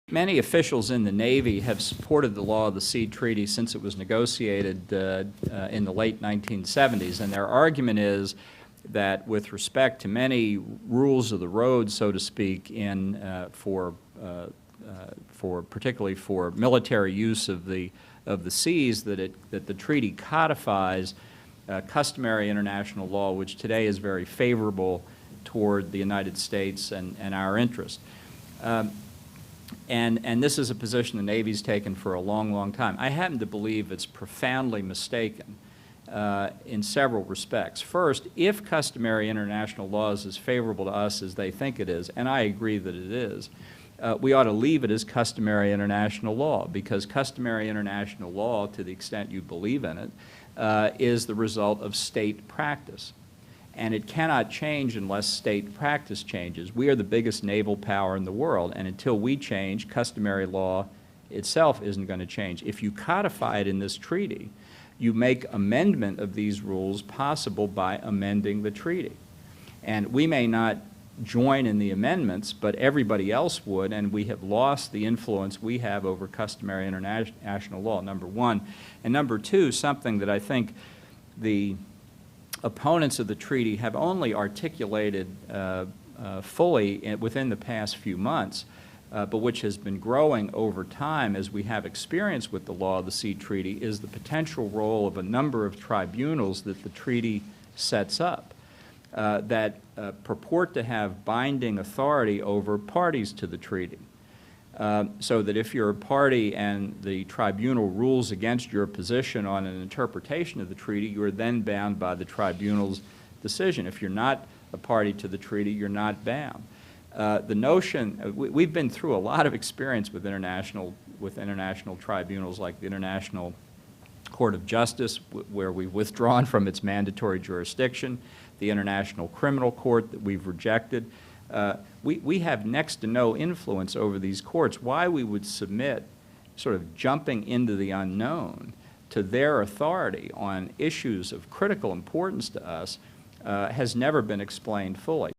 Many officials in the Navy have supported the law of the sea treaty since it was negotiated in the late 1970s, and their argument is that with respect to many rules of the road, so to speak, particularly for military use of the seas, that the treaty codifies customary international law, which today is very favorable toward the United States and our interest. And this is a position the Navy's taken for a long, long time. I happen to believe it's profoundly mistaken in several respects. First, if customary international law is as favorable to us as they think it is, and I agree that it is, we ought to leave it as customary international law, because customary international law, to the extent you believe in it, is the result of state practice. And it cannot change unless state practice changes. We are the biggest naval power in the world, and until we change, customary law itself isn't going to change. If you codify it in this treaty, you make amendment of these rules possible by amending the treaty. And we may not join in the amendments, but everybody else would, and we have lost the influence we have over customary international law, number one. And number two, something that I think the opponents of the treaty have only articulated fully within the past few months, but which has been growing over time as we have experience with the law of the sea treaty, is the potential role of a number of tribunals that the treaty sets up that purport to have binding authority over parties to the treaty. So that if you're a party and the tribunal rules against your position on an interpretation of the treaty, you are then bound by the tribunal's decision. If you're not a party to the treaty, you're not bound. The notion, we've been through a lot of experience with international tribunals like the International Court of Justice, where we've withdrawn from its mandatory jurisdiction, the International Criminal Court that we've rejected. We have next to no influence over these courts. Why we would submit sort of jumping into the unknown to their authority on issues of critical importance to us has never been explained fully.